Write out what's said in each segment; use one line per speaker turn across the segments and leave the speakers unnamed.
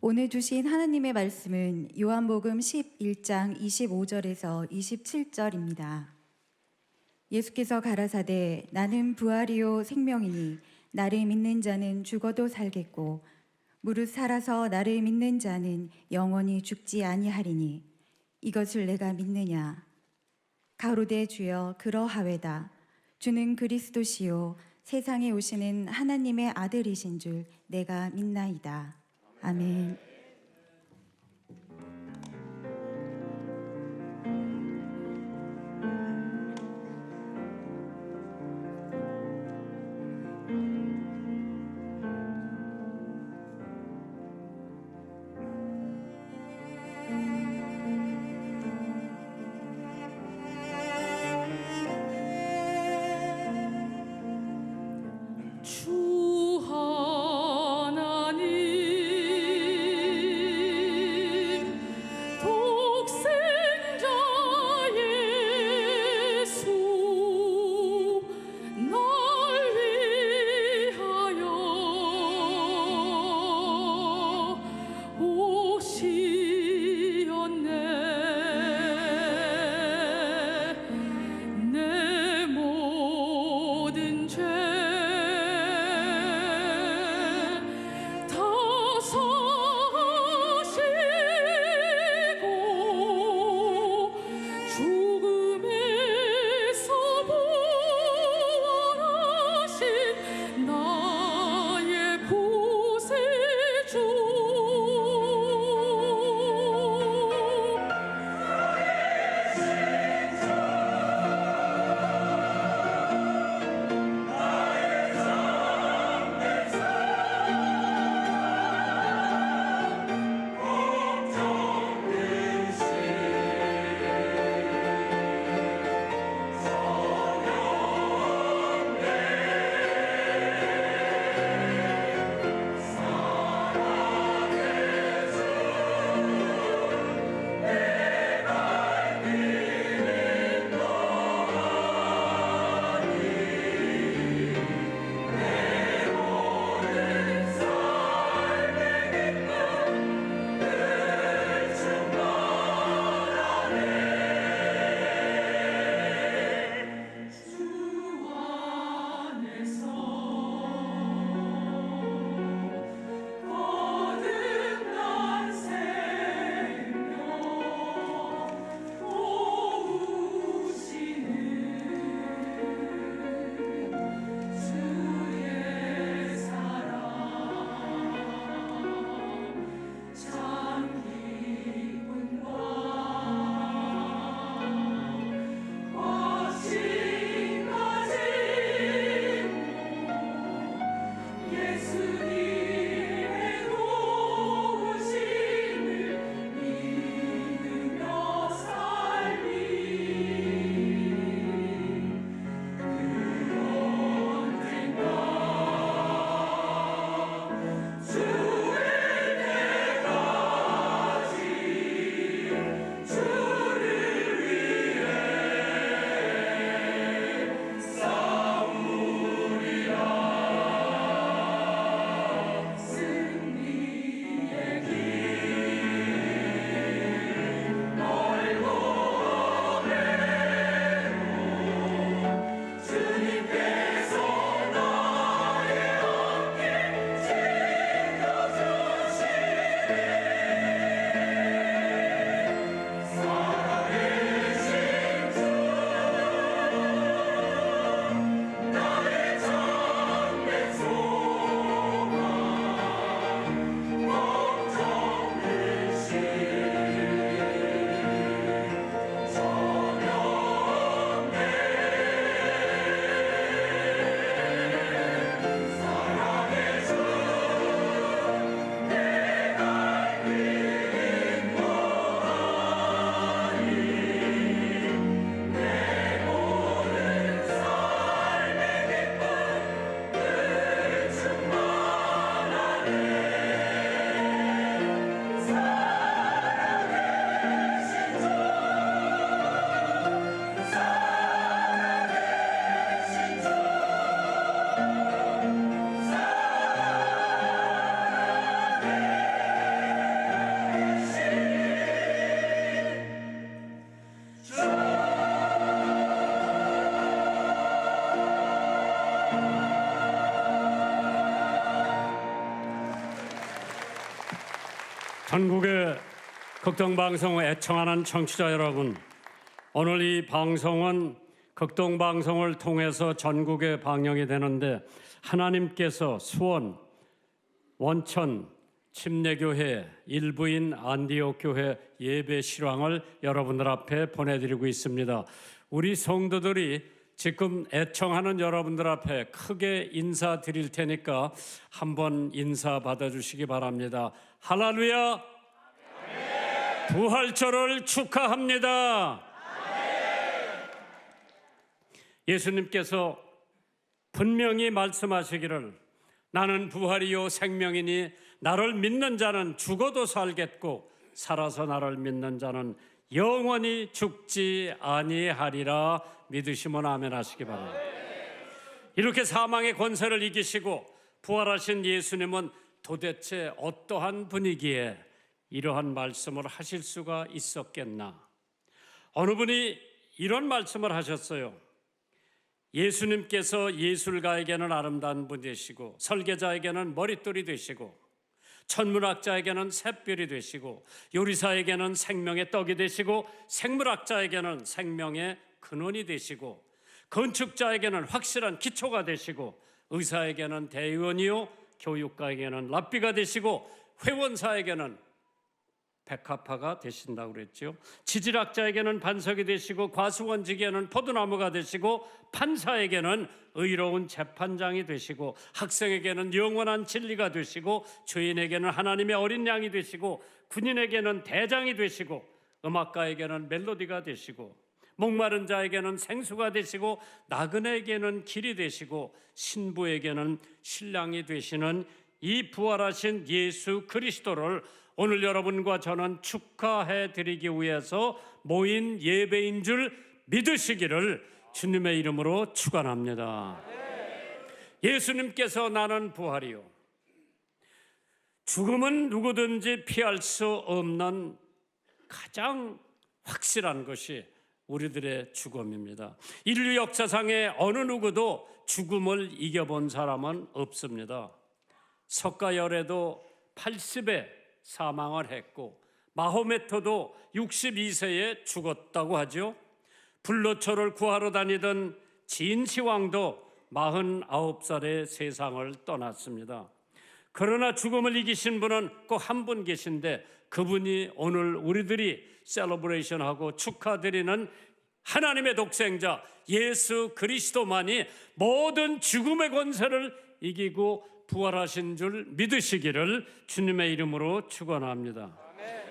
오늘 주신 하나님의 말씀은 요한복음 11장 25절에서 27절입니다. 예수께서 가라사대 나는 부활이요 생명이니 나를 믿는 자는 죽어도 살겠고 무릇 살아서 나를 믿는 자는 영원히 죽지 아니하리니 이것을 내가 믿느냐. 가로되 주여 그러하외다. 주는 그리스도시요 세상에 오시는 하나님의 아들이신 줄 내가 믿나이다. 아멘.
주 하나님 전국의 극동방송을 애청하는 청취자 여러분, 오늘 이 방송은 극동방송을 통해서 전국에 방영이 되는데 하나님께서 수원, 원천, 침례교회, 일부인 안디옥 교회 예배 실황을 여러분들 앞에 보내드리고 있습니다. 우리 성도들이 지금 애청하는 여러분들 앞에 크게 인사드릴 테니까 한번 인사 받아주시기 바랍니다. 할렐루야! 부활절을 축하합니다. 예수님께서 분명히 말씀하시기를 나는 부활이요 생명이니 나를 믿는 자는 죽어도 살겠고 살아서 나를 믿는 자는 영원히 죽지 아니하리라. 믿으시면 아멘 하시기 바랍니다. 이렇게 사망의 권세를 이기시고 부활하신 예수님은 도대체 어떠한 분위기에 이러한 말씀을 하실 수가 있었겠나? 어느 분이 이런 말씀을 하셨어요. 예수님께서 예술가에게는 아름다운 분 되시고 설계자에게는 머릿돌이 되시고 천문학자에게는 샛별이 되시고 요리사에게는 생명의 떡이 되시고 생물학자에게는 생명의 근원이 되시고 건축자에게는 확실한 기초가 되시고 의사에게는 대의원이요 교육가에게는 랍비가 되시고 회원사에게는 백합화가 되신다고 그랬죠. 지질학자에게는 반석이 되시고 과수원지기에는 포도나무가 되시고 판사에게는 의로운 재판장이 되시고 학생에게는 영원한 진리가 되시고 죄인에게는 하나님의 어린 양이 되시고 군인에게는 대장이 되시고 음악가에게는 멜로디가 되시고 목마른 자에게는 생수가 되시고 나그네에게는 길이 되시고 신부에게는 신랑이 되시는 이 부활하신 예수 그리스도를 오늘 여러분과 저는 축하해 드리기 위해서 모인 예배인 줄 믿으시기를 주님의 이름으로 축원합니다. 예수님께서 나는 부활이요 죽음은 누구든지 피할 수 없는 가장 확실한 것이 우리들의 죽음입니다. 인류 역사상에 어느 누구도 죽음을 이겨본 사람은 없습니다. 석가열애도 80에 사망을 했고 마호메트도 62세에 죽었다고 하죠. 불로초를 구하러 다니던 진시황도 49살에 세상을 떠났습니다. 그러나 죽음을 이기신 분은 꼭 한 분 계신데 그분이 오늘 우리들이 셀러브레이션하고 축하드리는 하나님의 독생자 예수 그리스도만이 모든 죽음의 권세를 이기고 부활하신 줄 믿으시기를 주님의 이름으로 축원합니다.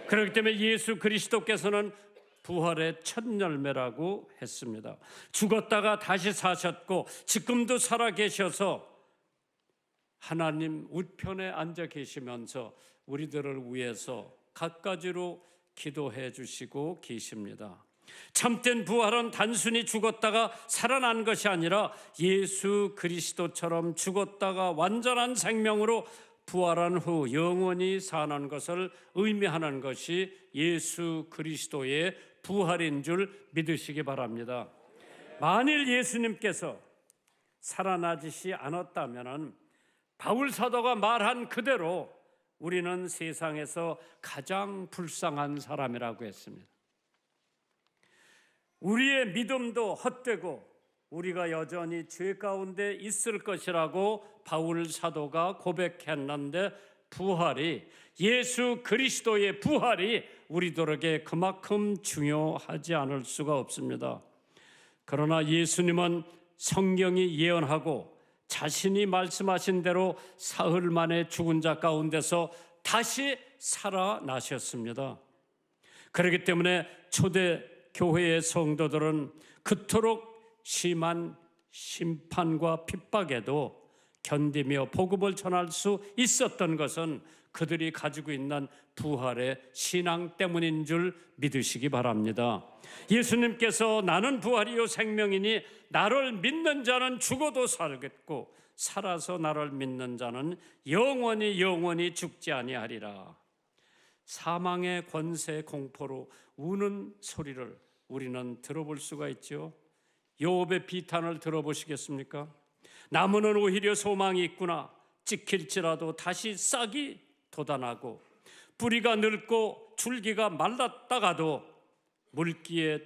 그렇기 때문에 예수 그리스도께서는 부활의 첫 열매라고 했습니다. 죽었다가 다시 사셨고 지금도 살아 계셔서 하나님 우편에 앉아 계시면서 우리들을 위해서 갖가지로 기도해 주시고 계십니다. 참된 부활은 단순히 죽었다가 살아난 것이 아니라 예수 그리스도처럼 죽었다가 완전한 생명으로 부활한 후 영원히 사는 것을 의미하는 것이 예수 그리스도의 부활인 줄 믿으시기 바랍니다. 만일 예수님께서 살아나시지 않았다면 바울 사도가 말한 그대로 우리는 세상에서 가장 불쌍한 사람이라고 했습니다. 우리의 믿음도 헛되고 우리가 여전히 죄 가운데 있을 것이라고 바울 사도가 고백했는데 부활이 예수 그리스도의 부활이 우리들에게 그만큼 중요하지 않을 수가 없습니다. 그러나 예수님은 성경이 예언하고 자신이 말씀하신 대로 사흘 만에 죽은 자 가운데서 다시 살아나셨습니다. 그렇기 때문에 초대 교회의 성도들은 그토록 심한 심판과 핍박에도 견디며 복음을 전할 수 있었던 것은 그들이 가지고 있는 부활의 신앙 때문인 줄 믿으시기 바랍니다. 예수님께서 나는 부활이요 생명이니 나를 믿는 자는 죽어도 살겠고 살아서 나를 믿는 자는 영원히 죽지 아니하리라. 사망의 권세 공포로 우는 소리를 우리는 들어볼 수가 있죠. 욥의 비탄을 들어보시겠습니까? 나무는 오히려 소망이 있구나. 찍힐지라도 다시 싹이 돋아나고 뿌리가 늙고 줄기가 말랐다가도 물기에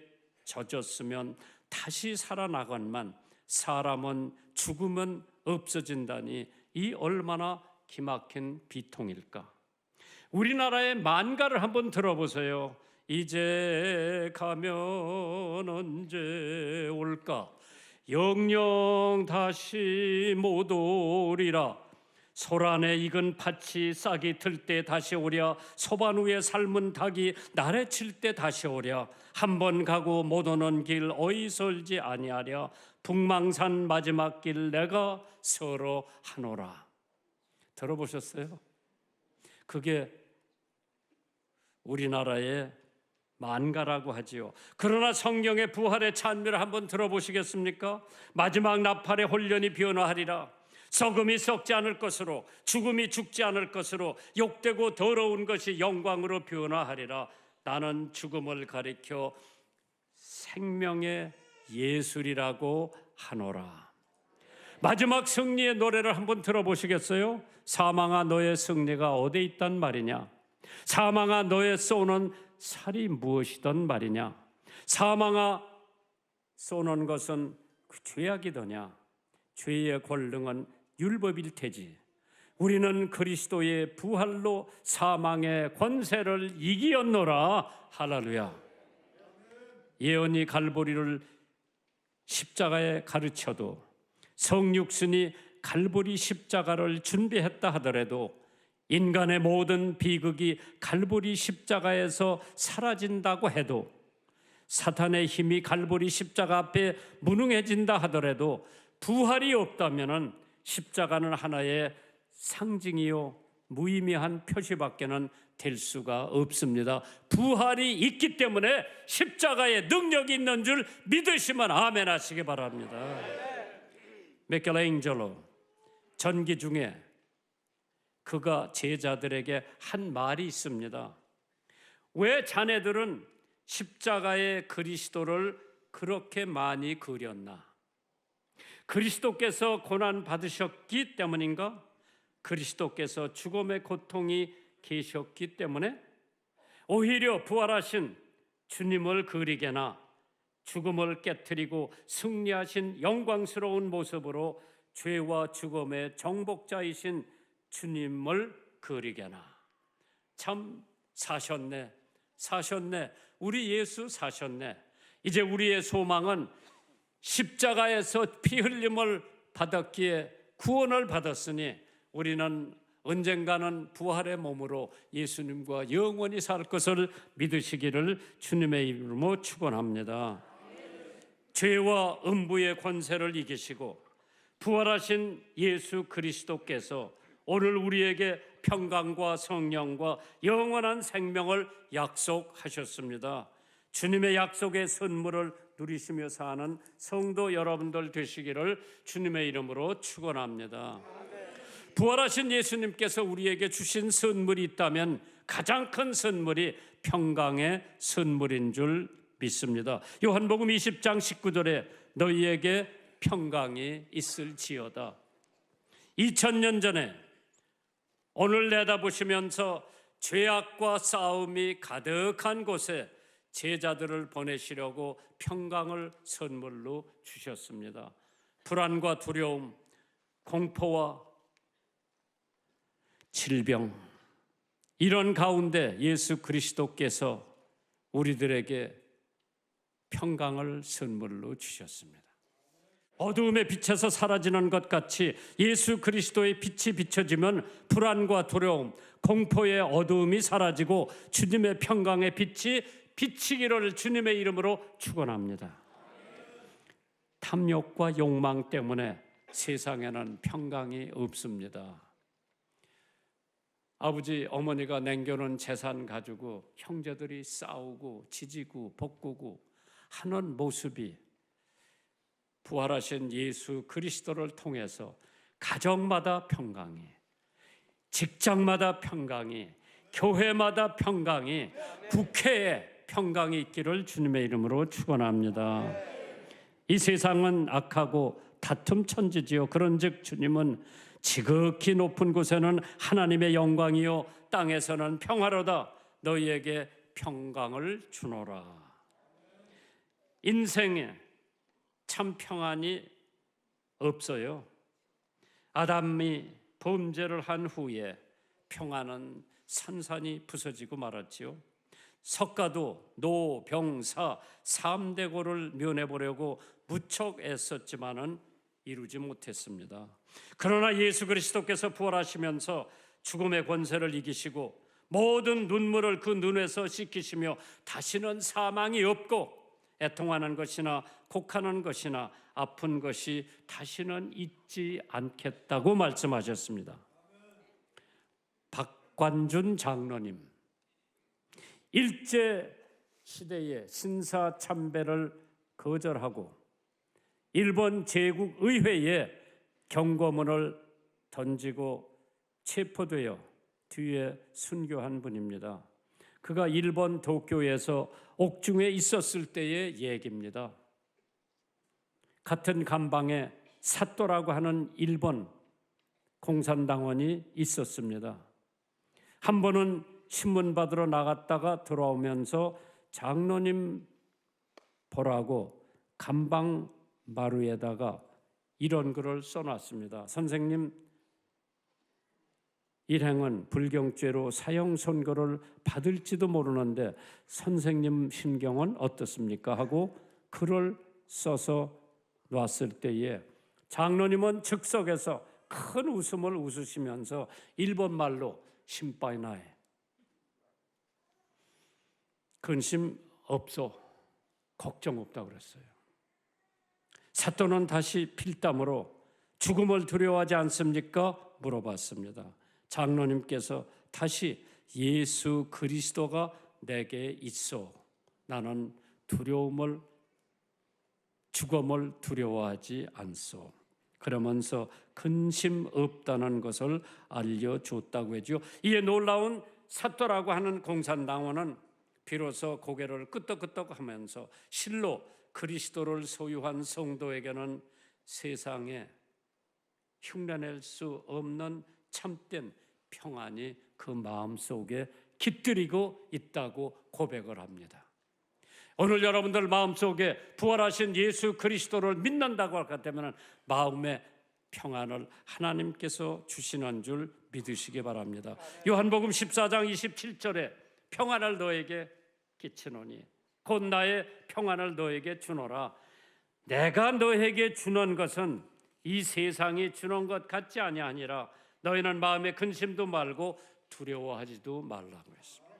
젖었으면 다시 살아나건만 사람은 죽으면 없어진다니 이 얼마나 기막힌 비통일까. 우리나라의 만가를 한번 들어보세요. 이제 가면 언제 올까? 영영 다시 못 오리라. 소란에 익은 팥이 싹이 들 때 다시 오랴. 소반 위에 삶은 닭이 날에 칠 때 다시 오랴. 한 번 가고 못 오는 길 어이설지 아니하랴. 북망산 마지막 길 내가 서로 하노라. 들어보셨어요? 그게 우리나라의 만가라고 하지요. 그러나 성경의 부활의 찬미를 한번 들어보시겠습니까? 마지막 나팔의 혼련이 변화하리라. 썩음이 썩지 않을 것으로, 죽음이 죽지 않을 것으로, 욕되고 더러운 것이 영광으로 변화하리라. 나는 죽음을 가리켜 생명의 예술이라고 하노라. 마지막 승리의 노래를 한번 들어보시겠어요? 사망아 너의 승리가 어디 있단 말이냐? 사망아 너의 쏘는 살이 무엇이던 말이냐? 사망아 쏘는 것은 그 죄악이더냐? 죄의 권능은 율법일 테지. 우리는 그리스도의 부활로 사망의 권세를 이기었노라. 할렐루야. 예언이 갈보리를 십자가에 가르쳐도, 성육신이 갈보리 십자가를 준비했다 하더라도 인간의 모든 비극이 갈보리 십자가에서 사라진다고 해도, 사탄의 힘이 갈보리 십자가 앞에 무능해진다 하더라도 부활이 없다면 십자가는 하나의 상징이요 무의미한 표시밖에는 될 수가 없습니다. 부활이 있기 때문에 십자가에 능력이 있는 줄 믿으시면 아멘 하시기 바랍니다. 미켈란젤로 전기 중에 그가 제자들에게 한 말이 있습니다. 왜 자네들은 십자가의 그리스도를 그렇게 많이 그렸나? 그리스도께서 고난 받으셨기 때문인가? 그리스도께서 죽음의 고통이 계셨기 때문에? 오히려 부활하신 주님을 그리게나 죽음을 깨뜨리고 승리하신 영광스러운 모습으로 죄와 죽음의 정복자이신 주님을 그리게나. 참 사셨네. 우리 예수 사셨네. 이제 우리의 소망은 십자가에서 피 흘림을 받았기에 구원을 받았으니 우리는 언젠가는 부활의 몸으로 예수님과 영원히 살 것을 믿으시기를 주님의 이름으로 축원합니다. 죄와 음부의 권세를 이기시고 부활하신 예수 그리스도께서 오늘 우리에게 평강과 성령과 영원한 생명을 약속하셨습니다. 주님의 약속의 선물을 누리시며 사는 성도 여러분들 되시기를 주님의 이름으로 축원합니다. 부활하신 예수님께서 우리에게 주신 선물이 있다면 가장 큰 선물이 평강의 선물인 줄 믿습니다. 요한복음 20장 19절에 너희에게 평강이 있을지어다. 2000년 전에 오늘 내다보시면서 죄악과 싸움이 가득한 곳에 제자들을 보내시려고 평강을 선물로 주셨습니다. 불안과 두려움, 공포와 질병, 이런 가운데 예수 그리스도께서 우리들에게 평강을 선물로 주셨습니다. 어두움의 빛에서 사라지는 것 같이 예수 그리스도의 빛이 비춰지면 불안과 두려움, 공포의 어두움이 사라지고 주님의 평강의 빛이 비치기를 주님의 이름으로 축원합니다. 탐욕과 욕망 때문에 세상에는 평강이 없습니다. 아버지, 어머니가 남겨놓은 재산 가지고 형제들이 싸우고 지지고 볶고 하는 모습이 부활하신 예수 그리스도를 통해서 가정마다 평강이, 직장마다 평강이, 교회마다 평강이, 국회에 평강이 있기를 주님의 이름으로 축원합니다. 이 세상은 악하고 다툼 천지지요. 그런즉 주님은 지극히 높은 곳에는 하나님의 영광이요 땅에서는 평화로다. 너희에게 평강을 주노라. 인생에 참 평안이 없어요. 아담이 범죄를 한 후에 평안은 산산이 부서지고 말았지요. 석가도 노, 병, 사 3대고를 면해보려고 무척 애썼지만은 이루지 못했습니다. 그러나 예수 그리스도께서 부활하시면서 죽음의 권세를 이기시고 모든 눈물을 그 눈에서 씻기시며 다시는 사망이 없고 애통하는 것이나 곡하는 것이나 아픈 것이 다시는 있지 않겠다고 말씀하셨습니다. 박관준 장로님, 일제 시대의 신사 참배를 거절하고 일본 제국 의회에 경고문을 던지고 체포되어 뒤에 순교한 분입니다. 그가 일본 도쿄에서 옥중에 있었을 때의 얘기입니다. 같은 감방에 사또라고 하는 일본 공산당원이 있었습니다. 한 번은 신문 받으러 나갔다가 돌아오면서 장로님 보라고 감방 마루에다가 이런 글을 써놨습니다. 선생님, 일행은 불경죄로 사형 선고를 받을지도 모르는데 선생님 심경은 어떻습니까? 하고 글을 써서 놨을 때에 장로님은 즉석에서 큰 웃음을 웃으시면서 일본말로 심빠이나에 근심 없어, 걱정 없다고 그랬어요. 사또는 다시 필담으로 죽음을 두려워하지 않습니까? 물어봤습니다. 장로님께서 다시 예수 그리스도가 내게 있어, 나는 죽음을 두려워하지 않소. 그러면서 근심 없다는 것을 알려줬다고 했죠. 이에 놀라운 사또라고 하는 공산당원은 비로소 고개를 끄덕끄덕하면서 실로 그리스도를 소유한 성도에게는 세상에 흉내낼 수 없는 참된 평안이 그 마음속에 깃들이고 있다고 고백을 합니다. 오늘 여러분들 마음속에 부활하신 예수 그리스도를 믿는다고 할 것 같으면 마음의 평안을 하나님께서 주시는 줄 믿으시기 바랍니다. 요한복음 14장 27절에 평안을 너에게 끼치노니 곧 나의 평안을 너에게 주노라. 내가 너에게 주는 것은 이 세상이 주는 것 같지 아니하니라. 너희는 마음에 근심도 말고 두려워하지도 말라고 했습니다.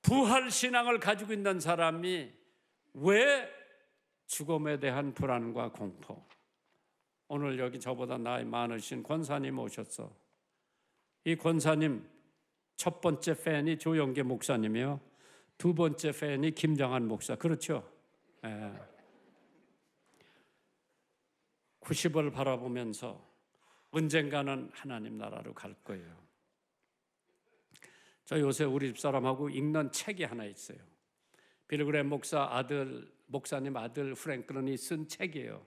부활 신앙을 가지고 있는 사람이 왜 죽음에 대한 불안과 공포? 오늘 여기 저보다 나이 많으신 권사님 오셨어. 이 권사님 첫 번째 팬이 조영계 목사님이요. 두 번째 팬이 김정한 목사. 그렇죠? 90을 바라보면서 언젠가는 하나님 나라로 갈 거예요. 저 요새 우리 집사람하고 읽는 책이 하나 있어요. 빌그램 목사님 아들 프랭클린이 쓴 책이에요.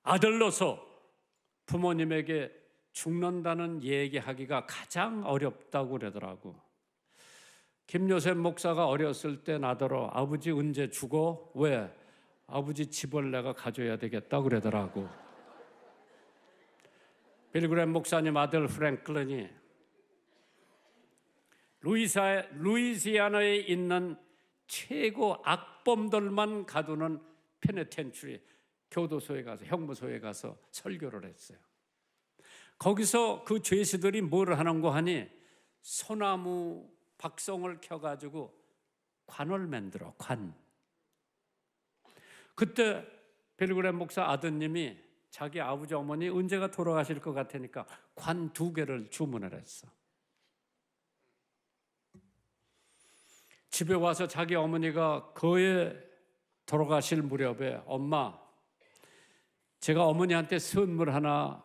아들로서 부모님에게 죽는다는 얘기하기가 가장 어렵다고 그러더라고. 김요셉 목사가 어렸을 때 나더러 아버지 언제 죽어? 왜? 아버지 집을 내가 가져야 되겠다 그러더라고. 빌그램 목사님 아들 프랭클린이 루이지아나에 있는 최고 악범들만 가두는 페네텐츄리 교도소에 가서 형무소에 가서 설교를 했어요. 거기서 그 죄수들이 뭘 하는고 하니 소나무 박송을 켜가지고 관을 만들어, 관. 그때 빌그램 목사 아드님이 자기 아버지 어머니 언제가 돌아가실 것 같으니까 관 2개를 주문을 했어. 집에 와서 자기 어머니가 거의 돌아가실 무렵에 엄마, 제가 어머니한테 선물 하나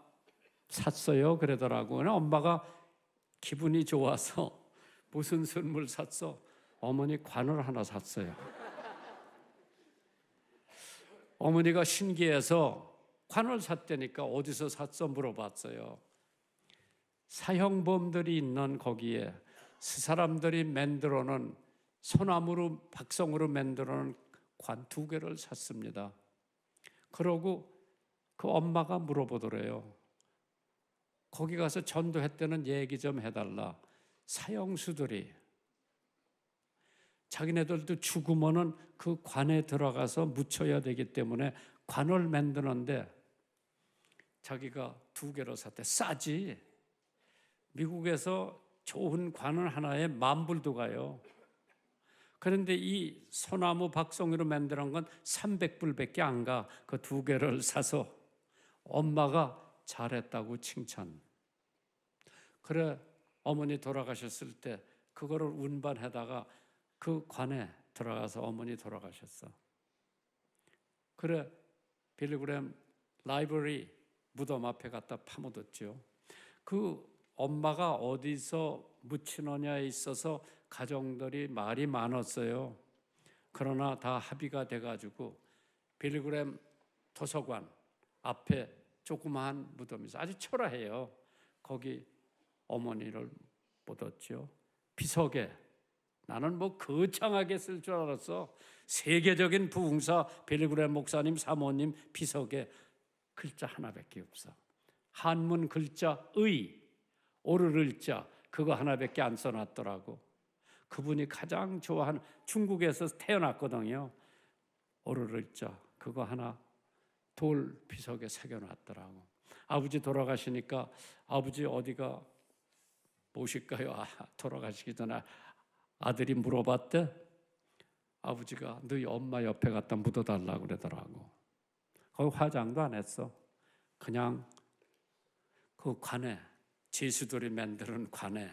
샀어요 그러더라고. 엄마가 기분이 좋아서 무슨 선물 샀어? 어머니 관을 하나 샀어요. 어머니가 신기해서 관을 샀다니까 어디서 샀어 물어봤어요. 사형범들이 있는 거기에 사람들이 만들어 놓은 소나무로 박성으로 만들어 놓은 관 2개를 샀습니다. 그러고 그 엄마가 물어보더래요. 거기 가서 전도했다는 얘기 좀 해달라. 사형수들이 자기네들도 죽으면은 그 관에 들어가서 묻혀야 되기 때문에 관을 만드는데 자기가 2개를 샀대. 싸지. 미국에서 좋은 관을 하나에 10,000불도 가요. 그런데 이 소나무 박송이로 만드는 건 300불밖에 안 가. 그 2개를 사서 엄마가 잘했다고 칭찬. 그래, 어머니 돌아가셨을 때 그거를 운반하다가 그 관에 들어가서 어머니 돌아가셨어. 그래, 빌리그램 라이브러리 무덤 앞에 갖다 파묻었죠. 그 엄마가 어디서 묻히느냐에 있어서 가정들이 말이 많았어요. 그러나 다 합의가 돼가지고 빌리그램 도서관 앞에 조그마한 무덤이 있어요. 아주 초라해요. 거기 어머니를 묻었죠. 비석에 나는 뭐 거창하게 쓸 줄 알았어. 세계적인 부흥사 빌리그램 목사님 사모님 비석에 글자 하나밖에 없어. 한문 글자 의, 오르를 자 그거 하나밖에 안 써놨더라고. 그분이 가장 좋아하는 중국에서 태어났거든요. 오르를 자 그거 하나 돌 비석에 새겨놨더라고. 아버지 돌아가시니까 아버지 어디가 모실까요? 돌아가시기 전에 아들이 물어봤대. 아버지가 너희 엄마 옆에 갖다 묻어달라고 그러더라고. 거기 화장도 안 했어. 그냥 그 관에 제수들이 만드는 관에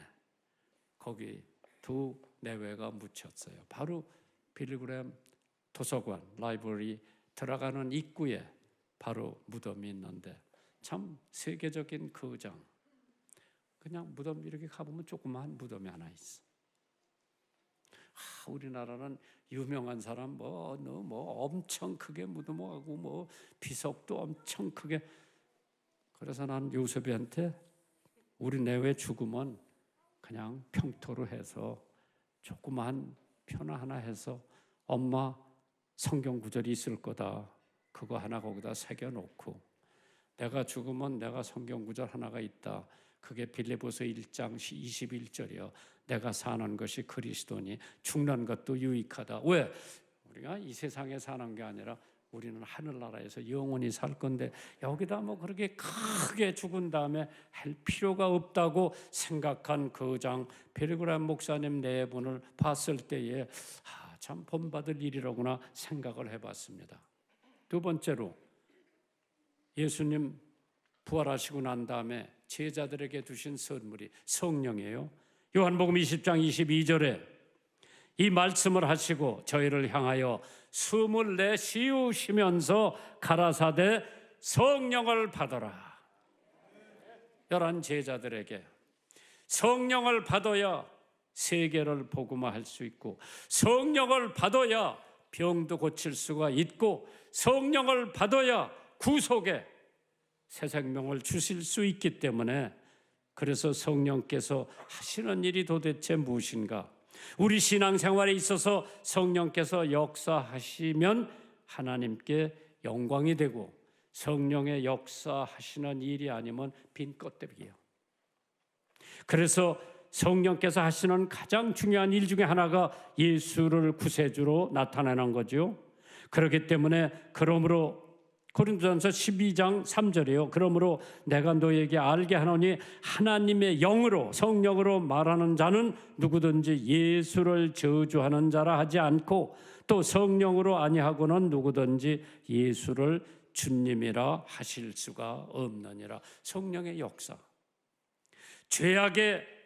거기 2 내외가 묻혔어요. 바로 빌리그램 도서관 라이브러리 들어가는 입구에 바로 무덤이 있는데 참 세계적인 거장. 그냥 무덤 이렇게 가보면 조그마한 무덤이 하나 있어. 우리나라는 유명한 사람 뭐 엄청 크게 무덤하고 뭐 비석도 엄청 크게. 그래서 난 요셉이한테 우리 내외 죽으면 그냥 평토로 해서 조그마한 표나 하나 해서 엄마 성경 구절이 있을 거다. 그거 하나 거기다 새겨놓고 내가 죽으면 내가 성경 구절 하나가 있다. 그게 빌립보서 1장 21절이요. 내가 사는 것이 그리스도니 죽는 것도 유익하다. 왜? 우리가 이 세상에 사는 게 아니라 우리는 하늘나라에서 영원히 살 건데 여기다 뭐 그렇게 크게 죽은 다음에 할 필요가 없다고 생각한 거장 빌리그램 목사님 4분을 봤을 때에 참 본받을 일이로구나 생각을 해봤습니다. 2번째로 예수님 부활하시고 난 다음에 제자들에게 주신 선물이 성령이에요. 요한복음 20장 22절에 이 말씀을 하시고 저희를 향하여 숨을 내쉬우시면서 가라사대 성령을 받아라. 11 제자들에게 성령을 받아야 세계를 복음화할 수 있고 성령을 받아야 병도 고칠 수가 있고 성령을 받아야 구속에 새 생명을 주실 수 있기 때문에 그래서 성령께서 하시는 일이 도대체 무엇인가? 우리 신앙생활에 있어서 성령께서 역사하시면 하나님께 영광이 되고 성령의 역사하시는 일이 아니면 빈 껍데기예요. 그래서 성령께서 하시는 가장 중요한 일 중에 하나가 예수를 구세주로 나타내는 거죠. 그렇기 때문에 그러므로 고린도전서 12장 3절이에요. 그러므로 내가 너에게 알게 하노니 하나님의 영으로 성령으로 말하는 자는 누구든지 예수를 저주하는 자라 하지 않고 또 성령으로 아니하고는 누구든지 예수를 주님이라 하실 수가 없느니라. 성령의 역사. 죄악의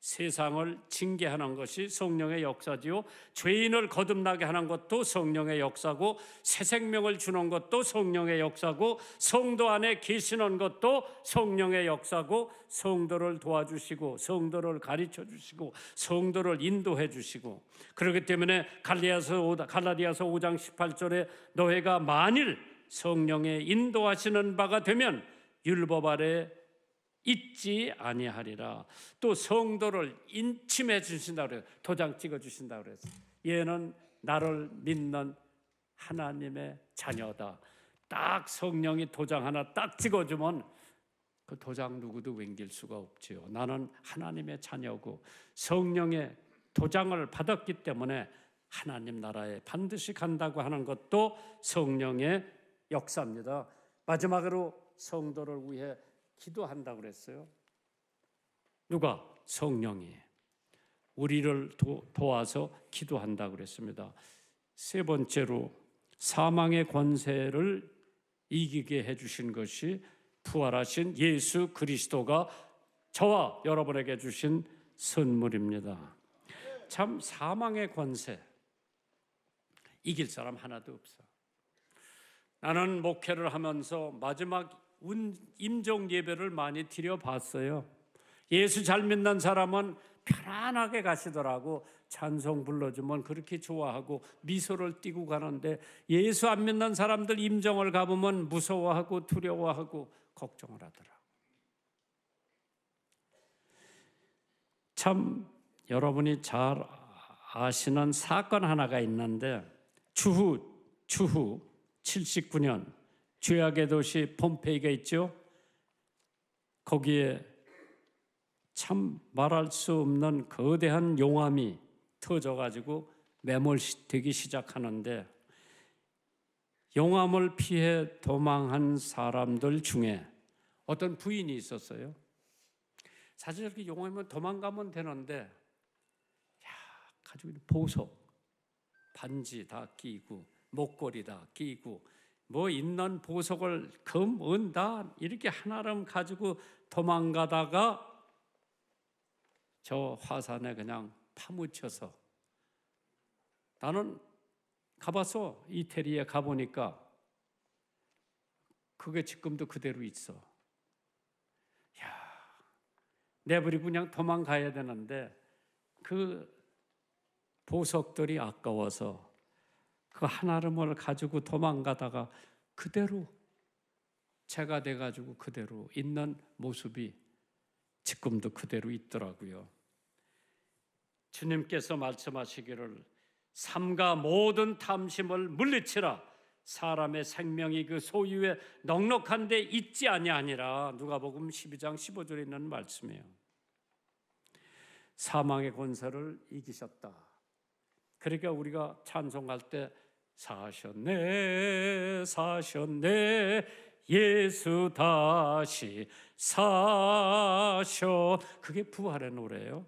세상을 징계하는 것이 성령의 역사지요. 죄인을 거듭나게 하는 것도 성령의 역사고 새 생명을 주는 것도 성령의 역사고 성도 안에 계시는 것도 성령의 역사고 성도를 도와주시고 성도를 가르쳐 주시고 성도를 인도해 주시고 그렇기 때문에 갈라디아서 5장 18절에 너희가 만일 성령의 인도하시는 바가 되면 율법 아래 있지 아니하리라. 또 성도를 인침해 주신다 그래요. 도장 찍어 주신다 그래서 얘는 나를 믿는 하나님의 자녀다. 딱 성령이 도장 하나 딱 찍어주면 그 도장 누구도 옮길 수가 없지요. 나는 하나님의 자녀고 성령의 도장을 받았기 때문에 하나님 나라에 반드시 간다고 하는 것도 성령의 역사입니다. 마지막으로 성도를 위해 기도한다고 그랬어요. 누가? 성령이 우리를 도와서 기도한다고 그랬습니다. 세 번째로 사망의 권세를 이기게 해주신 것이 부활하신 예수 그리스도가 저와 여러분에게 주신 선물입니다. 참 사망의 권세 이길 사람 하나도 없어. 나는 목회를 하면서 마지막 임종 예배를 많이 드려봤어요. 예수 잘 믿는 사람은 편안하게 가시더라고. 찬송 불러주면 그렇게 좋아하고 미소를 띠고 가는데 예수 안 믿는 사람들 임종을 가보면 무서워하고 두려워하고 걱정을 하더라. 참 여러분이 잘 아시는 사건 하나가 있는데 추후 79년 죄악의 도시 폼페이가 있죠. 거기에 참 말할 수 없는 거대한 용암이 터져가지고 매몰되기 시작하는데 용암을 피해 도망한 사람들 중에 어떤 부인이 있었어요. 사실 이렇게 용암에 도망가면 되는데 가지고 있는 보석, 반지 다 끼고 목걸이 다 끼고 뭐 있는 보석을 금, 은 다 이렇게 하나름 가지고 도망가다가 저 화산에 그냥 파묻혀서 나는 가봐서 이태리에 가보니까 그게 지금도 그대로 있어. 내버리고 그냥 도망가야 되는데 그 보석들이 아까워서 그 한아름을 가지고 도망가다가 그대로 채가 돼가지고 그대로 있는 모습이 지금도 그대로 있더라고요. 주님께서 말씀하시기를 삼가 모든 탐심을 물리치라. 사람의 생명이 그 소유에 넉넉한 데 있지 아니하니라. 누가복음 12장 15절에 있는 말씀이에요. 사망의 권세를 이기셨다. 그러니까 우리가 찬송할 때 사셨네 사셨네 예수 다시 사셔, 그게 부활의 노래예요.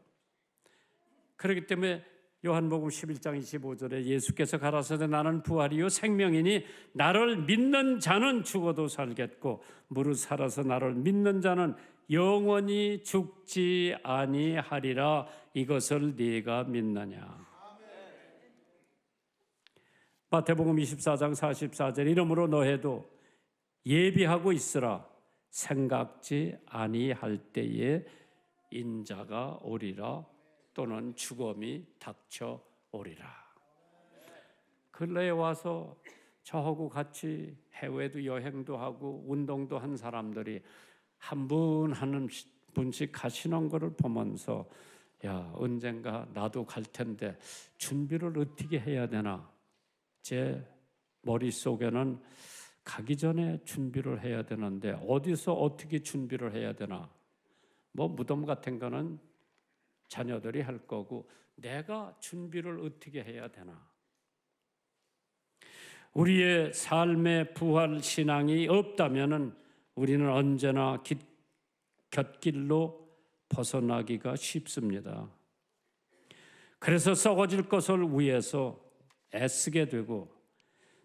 그렇기 때문에 요한복음 11장 25절에 예수께서 가라사대 나는 부활이요 생명이니 나를 믿는 자는 죽어도 살겠고 무릇 살아서 나를 믿는 자는 영원히 죽지 아니하리라. 이것을 네가 믿느냐. 마태복음 24장 44절 이러므로 너희도 예비하고 있으라. 생각지 아니할 때에 인자가 오리라. 또는 죽음이 닥쳐오리라. 근래에 와서 저하고 같이 해외도 여행도 하고 운동도 한 사람들이 한 분 한 분씩 가시는 것을 보면서 야, 언젠가 나도 갈 텐데 준비를 어떻게 해야 되나. 제 머릿속에는 가기 전에 준비를 해야 되는데 어디서 어떻게 준비를 해야 되나. 뭐 무덤 같은 거는 자녀들이 할 거고 내가 준비를 어떻게 해야 되나. 우리의 삶의 부활 신앙이 없다면 우리는 언제나 곁길로 벗어나기가 쉽습니다. 그래서 썩어질 것을 위해서 애쓰게 되고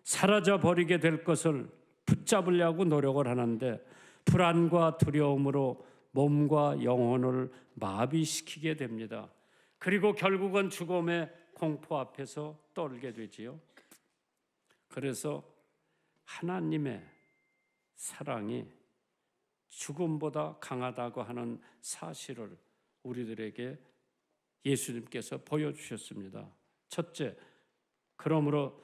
사라져 버리게 될 것을 붙잡으려고 노력을 하는데 불안과 두려움으로 몸과 영혼을 마비시키게 됩니다. 그리고 결국은 죽음의 공포 앞에서 떨게 되지요. 그래서 하나님의 사랑이 죽음보다 강하다고 하는 사실을 우리들에게 예수님께서 보여주셨습니다. 첫째, 그러므로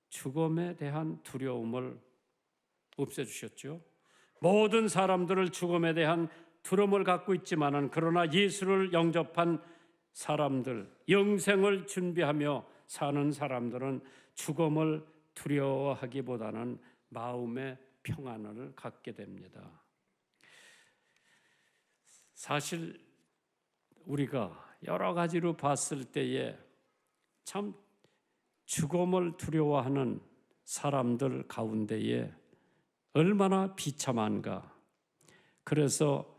죽음에 대한 두려움을 없애주셨죠. 모든 사람들을 죽음에 대한 두려움을 갖고 있지만은 그러나 예수를 영접한 사람들, 영생을 준비하며 사는 사람들은 죽음을 두려워하기보다는 마음의 평안을 갖게 됩니다. 사실 우리가 여러 가지로 봤을 때에 참 죽음을 두려워하는 사람들 가운데에 얼마나 비참한가. 그래서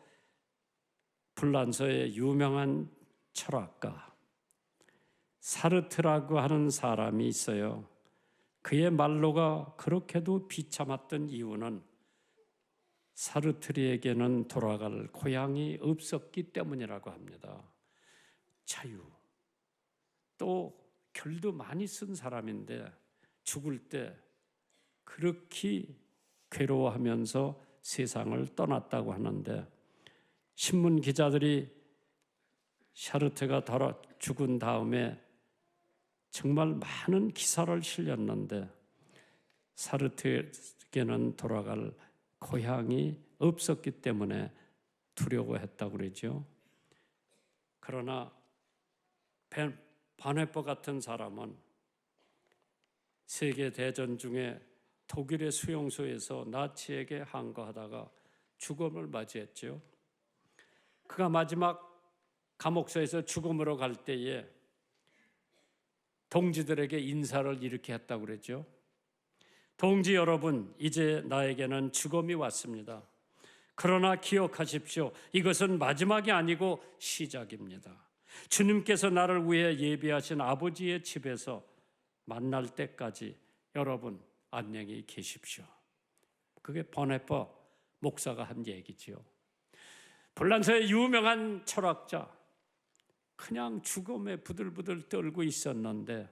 불란서의 유명한 철학가 사르트라고 하는 사람이 있어요. 그의 말로가 그렇게도 비참했던 이유는 사르트리에게는 돌아갈 고향이 없었기 때문이라고 합니다. 자유, 또 글도 많이 쓴 사람인데 죽을 때 그렇게 괴로워하면서 세상을 떠났다고 하는데, 신문 기자들이 샤르트가 죽은 다음에 정말 많은 기사를 실렸는데 사르트에게는 돌아갈 고향이 없었기 때문에 두려워했다고 그러죠. 그러나 바네퍼 같은 사람은 세계대전 중에 독일의 수용소에서 나치에게 항거하다가 죽음을 맞이했죠. 그가 마지막 감옥소에서 죽음으로 갈 때에 동지들에게 인사를 이렇게 했다고 그랬죠. 동지 여러분, 이제 나에게는 죽음이 왔습니다. 그러나 기억하십시오. 이것은 마지막이 아니고 시작입니다. 주님께서 나를 위해 예비하신 아버지의 집에서 만날 때까지 여러분 안녕히 계십시오. 그게 버네퍼 목사가 한 얘기지요. 불란서의 유명한 철학자, 그냥 죽음에 부들부들 떨고 있었는데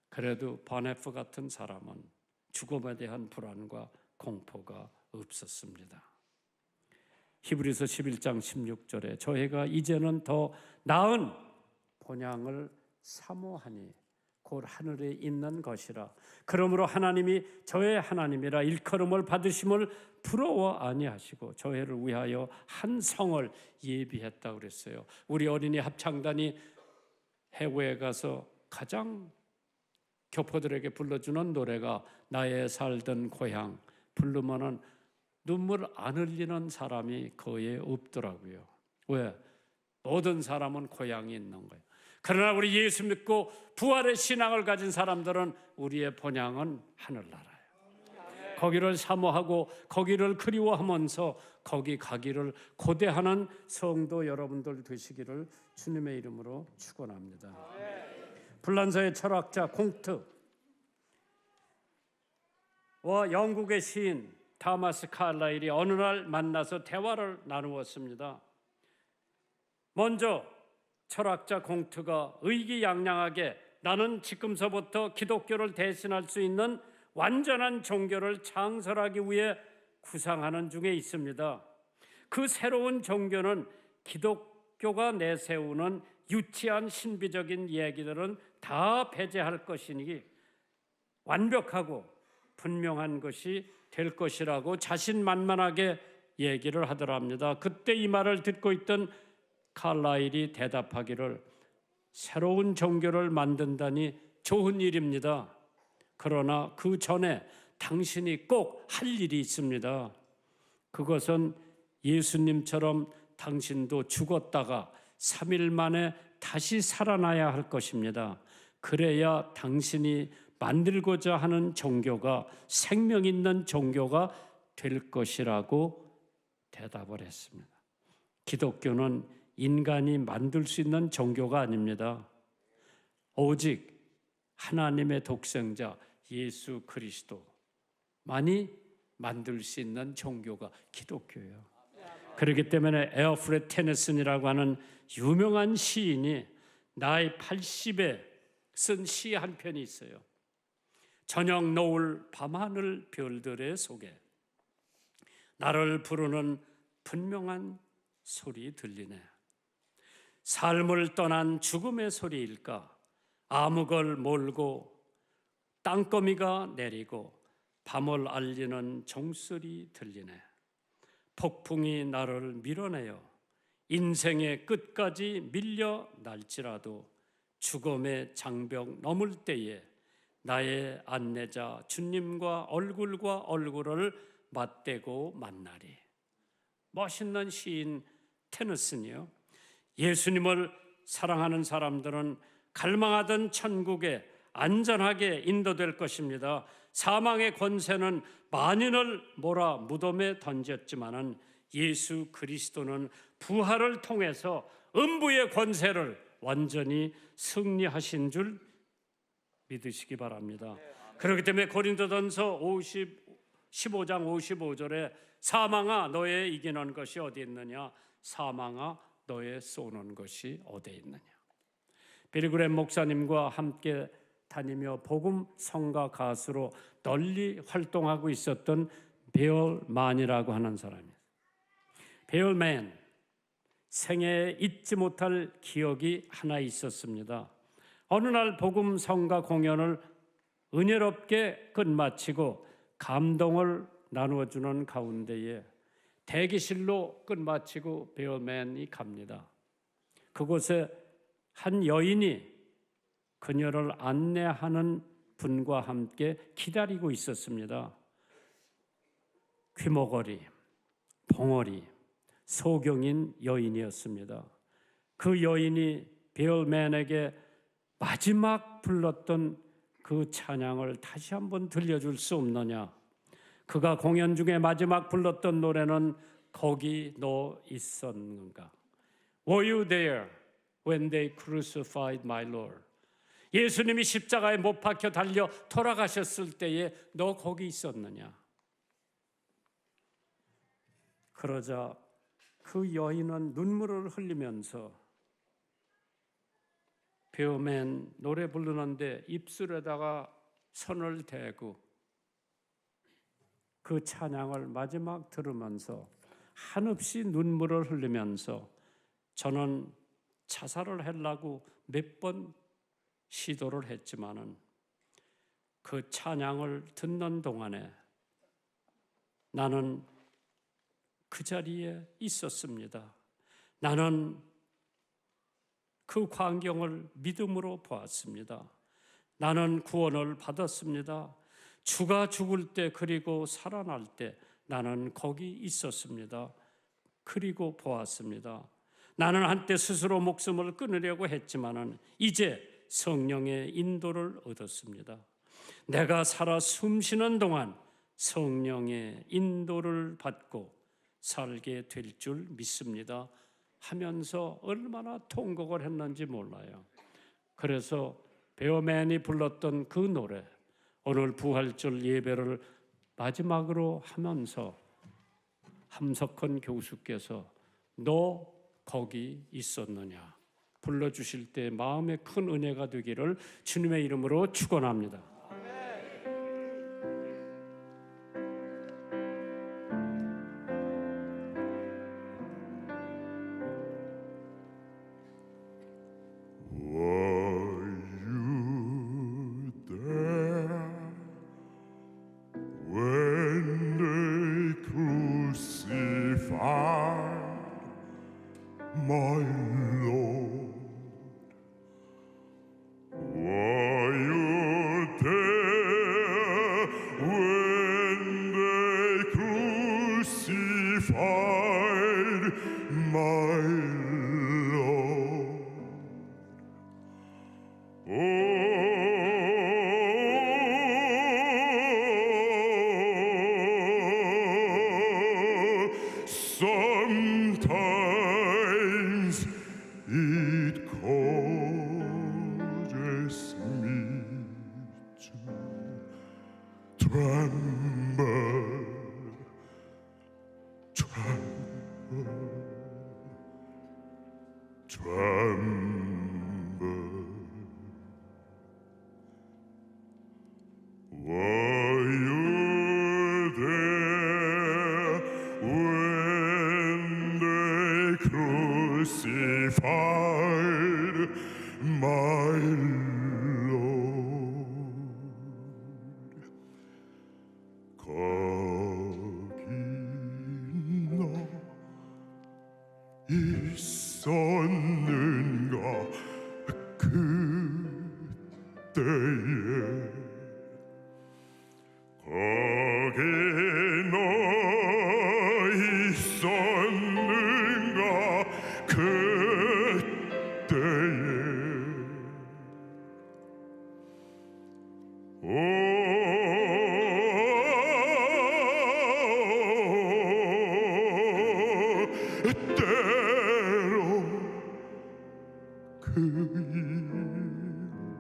그래도 버네퍼 같은 사람은 죽음에 대한 불안과 공포가 없었습니다. 히브리서 11장 16절에 저희가 이제는 더 나은 본향을 사모하니 곧 하늘에 있는 것이라. 그러므로 하나님이 저의 하나님이라 일컬음을 받으심을 부러워 아니하시고 저희를 위하여 한 성을 예비했다고 그랬어요. 우리 어린이 합창단이 해외에 가서 가장 교포들에게 불러주는 노래가 나의 살던 고향. 부르면은 눈물 안 흘리는 사람이 거의 없더라고요. 왜? 모든 사람은 고향이 있는 거예요. 그러나 우리 예수 믿고 부활의 신앙을 가진 사람들은 우리의 본향은 하늘나라예요. 거기를 사모하고 거기를 그리워하면서 거기 가기를 고대하는 성도 여러분들 되시기를 주님의 이름으로 축원합니다. 불란서의 철학자 콩트와 영국의 시인 타마스 칼라일이 어느 날 만나서 대화를 나누었습니다. 먼저 철학자 콩트가 의기양양하게 나는 지금서부터 기독교를 대신할 수 있는 완전한 종교를 창설하기 위해 구상하는 중에 있습니다. 그 새로운 종교는 기독교가 내세우는 유치한 신비적인 얘기들은 다 배제할 것이니 완벽하고 분명한 것이 될 것이라고 자신만만하게 얘기를 하더랍니다. 그때 이 말을 듣고 있던 칼라일이 대답하기를 새로운 종교를 만든다니 좋은 일입니다. 그러나 그 전에 당신이 꼭 할 일이 있습니다. 그것은 예수님처럼 당신도 죽었다가 3일 만에 다시 살아나야 할 것입니다. 그래야 당신이 만들고자 하는 종교가 생명 있는 종교가 될 것이라고 대답을 했습니다. 기독교는 인간이 만들 수 있는 종교가 아닙니다. 오직 하나님의 독생자 예수 그리스도만이 만들 수 있는 종교가 기독교예요. 그렇기 때문에 에어프렛 테니슨이라고 하는 유명한 시인이 나이 80에 쓴 시 한 편이 있어요. 저녁 노을 밤하늘 별들의 속에 나를 부르는 분명한 소리 들리네. 삶을 떠난 죽음의 소리일까? 암흑을 몰고 땅거미가 내리고 밤을 알리는 종소리 들리네. 폭풍이 나를 밀어내요. 인생의 끝까지 밀려 날지라도 죽음의 장벽 넘을 때에 나의 안내자 주님과 얼굴과 얼굴을 맞대고 만나리. 멋있는 시인 테니슨이요. 예수님을 사랑하는 사람들은 갈망하던 천국에 안전하게 인도될 것입니다. 사망의 권세는 만인을 몰아 무덤에 던졌지만은 예수 그리스도는 부활을 통해서 음부의 권세를 완전히 승리하신 줄 믿으시기 바랍니다. 그렇기 때문에 고린도전서 15장 55절에 사망아 너의 이기는 것이 어디 있느냐, 사망아 너의 쏘는 것이 어디 있느냐. 빌그램 목사님과 함께 다니며 복음 성가 가수로 널리 활동하고 있었던 베얼만이라고 하는 사람이에요. 베얼만, 생애에 잊지 못할 기억이 하나 있었습니다. 어느 날 복음 성가 공연을 은혜롭게 끝마치고 감동을 나누어주는 가운데에 대기실로 끝마치고 베얼만이 갑니다. 그곳에 한 여인이 그녀를 안내하는 분과 함께 기다리고 있었습니다. 귀머거리, 봉어리, 소경인 여인이었습니다. 그 여인이 베얼만에게 마지막 불렀던 그 찬양을 다시 한번 들려줄 수 없느냐. 그가 공연 중에 마지막 불렀던 노래는 거기 너 있었는가. Were you there when they crucified my Lord? 예수님이 십자가에 못 박혀 달려 돌아가셨을 때에 너 거기 있었느냐. 그러자 그 여인은 눈물을 흘리면서 베어맨 노래 부르는데 입술에다가 손을 대고 그 찬양을 마지막 들으면서 한없이 눈물을 흘리면서 저는 자살을 하려고 몇 번 시도를 했지만은 그 찬양을 듣는 동안에 나는 그 자리에 있었습니다. 나는 그 광경을 믿음으로 보았습니다. 나는 구원을 받았습니다. 주가 죽을 때 그리고 살아날 때 나는 거기 있었습니다. 그리고 보았습니다. 나는 한때 스스로 목숨을 끊으려고 했지만은 이제 성령의 인도를 얻었습니다. 내가 살아 숨쉬는 동안 성령의 인도를 받고 살게 될 줄 믿습니다 하면서 얼마나 통곡을 했는지 몰라요. 그래서 베어맨이 불렀던 그 노래, 오늘 부활절 예배를 마지막으로 하면서 함석헌 교수께서 너 거기 있었느냐 불러주실 때 마음에 큰 은혜가 되기를 주님의 이름으로 축원합니다.
Sometimes it causes me to tremble, tremble. Were you there when they crucified my Lord? 있었는가 그때에 거기 너 있었는가 그때에 때로 그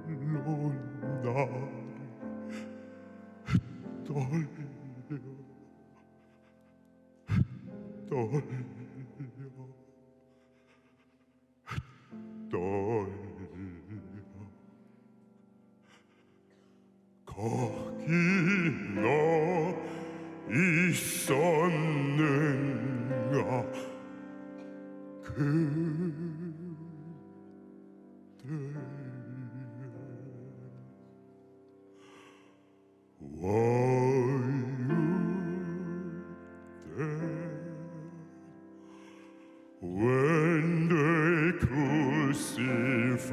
일로 나를 떨려 거기 너 있었는가 그때에 when they crucified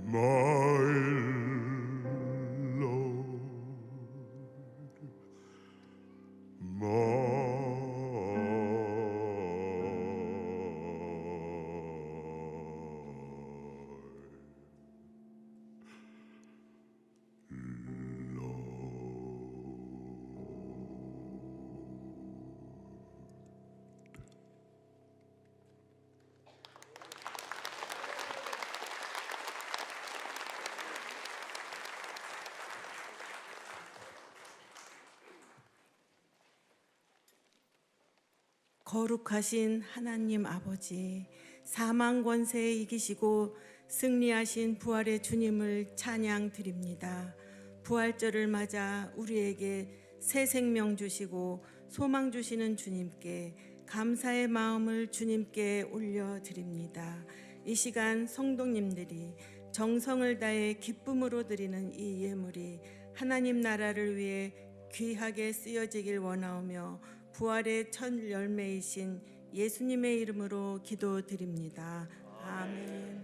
my Lord,
거룩하신 하나님 아버지, 사망 권세에 이기시고 승리하신 부활의 주님을 찬양 드립니다. 부활절을 맞아 우리에게 새 생명 주시고 소망 주시는 주님께 감사의 마음을 주님께 올려드립니다. 이 시간 성도님들이 정성을 다해 기쁨으로 드리는 이 예물이 하나님 나라를 위해 귀하게 쓰여지길 원하오며 부활의 첫 열매이신 예수님의 이름으로 기도드립니다. 아멘.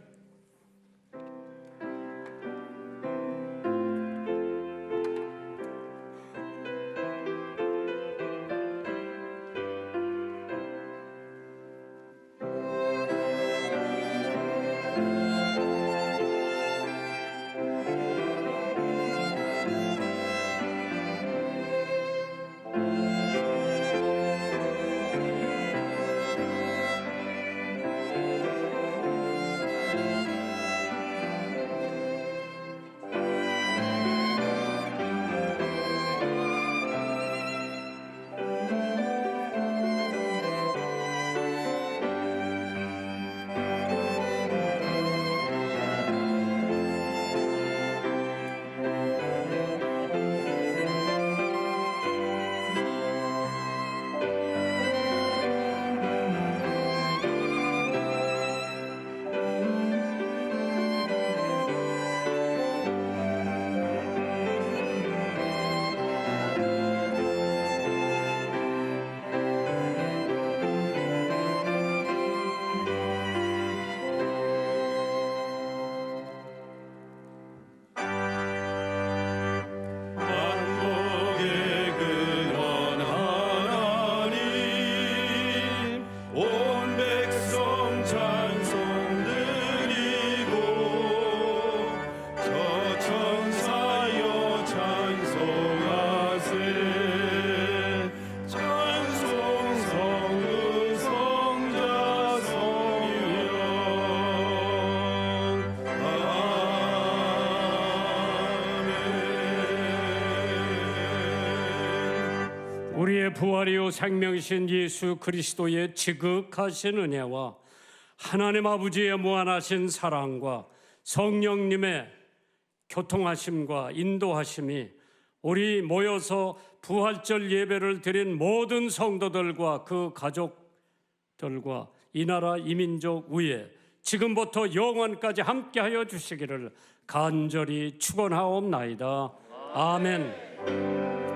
우리의 부활이요 생명이신 예수 그리스도의 지극하신 은혜와 하나님 아버지의 무한하신 사랑과 성령님의 교통하심과 인도하심이 우리 모여서 부활절 예배를 드린 모든 성도들과 그 가족들과 이 나라 이민족 위에 지금부터 영원까지 함께하여 주시기를 간절히 축원하옵나이다. 아멘.